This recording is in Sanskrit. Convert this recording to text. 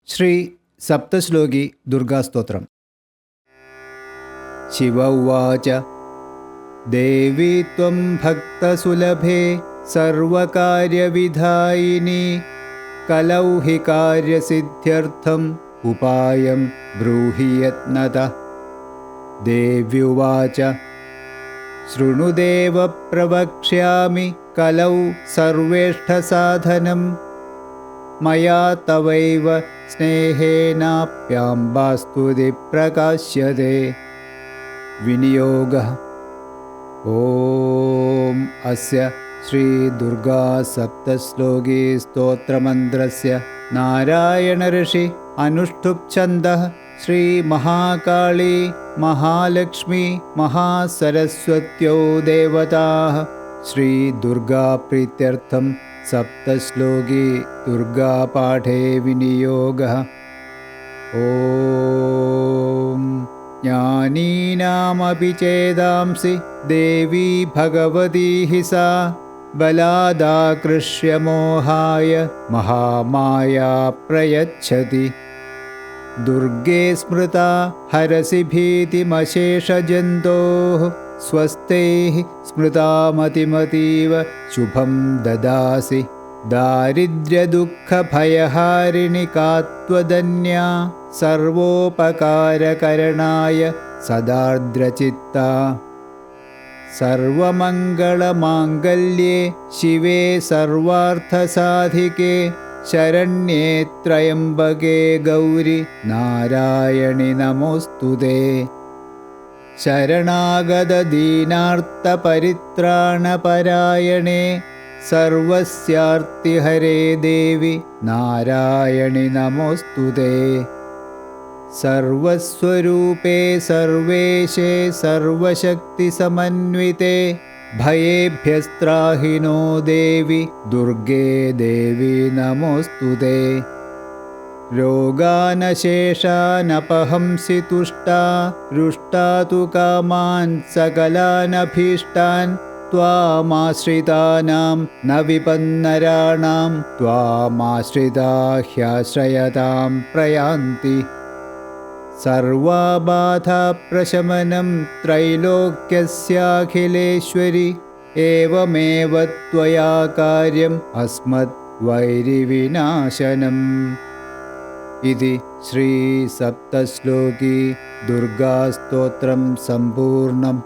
श्री सप्तश्लोकी दुर्गास्तोत्रम्। शिव उवाच देवी त्वं भक्तसुलभे सर्वकार्यविधायिनी कलौ हि कार्यसिद्ध्यर्थम् उपायं ब्रूहि यत्नतः। देव्युवाच शृणुदेव प्रवक्ष्यामि कलौ सर्वेष्ठसाधनम् मया तवैव स्नेहेनाप्याम्बास्तुति प्रकाश्यते। विनियोगः। ॐ अस्य श्रीदुर्गा सप्तश्लोकी स्तोत्रमन्त्रस्य नारायण ऋषि अनुष्ठुप् श्रीमहाकाली महालक्ष्मी महासरस्वत्यो देवताः श्रीदुर्गा प्रीत्यर्थं सप्तश्लोकी दुर्गापाठे विनियोगः। ॐ ज्ञानीनामपि चेदांसि देवी भगवती हि सा बलादाकृष्य मोहाय महामाया प्रयच्छति। दुर्गे स्मृता हरसि भीतिमशेषजन्तोः स्वस्तेः स्मृतामतिमतीव शुभं ददासि। दारिद्र्यदुःखभयहारिणि का त्वदन्या सर्वोपकारकरणाय सदार्द्रचित्ता। सर्वमङ्गलमाङ्गल्ये शिवे सर्वार्थसाधिके शरण्ये त्र्यम्बके गौरि नारायणि नमोऽस्तुते। शरणागतदीनार्तपरित्राणपरायणे सर्वस्यार्तिहरे देवि नारायणि नमोऽस्तुते। सर्वस्वरूपे सर्वेशे सर्वशक्तिसमन्विते भयेभ्यस्त्राहि नो देवि दुर्गे देवी नमोऽस्तुते। रोगानशेषानपहंसि तुष्टा रुष्टा तु कामान् सकलानभीष्टान् त्वामाश्रितानां न विपन्नराणां त्वामाश्रिता ह्याश्रयतां प्रयान्ति। सर्वाबाधाप्रशमनं त्रैलोक्यस्याखिलेश्वरि एवमेव त्वया कार्यम् अस्मद्वैरिविनाशनम्। इति श्रीसप्तश्लोकी दुर्गास्तोत्रं सम्पूर्णम्।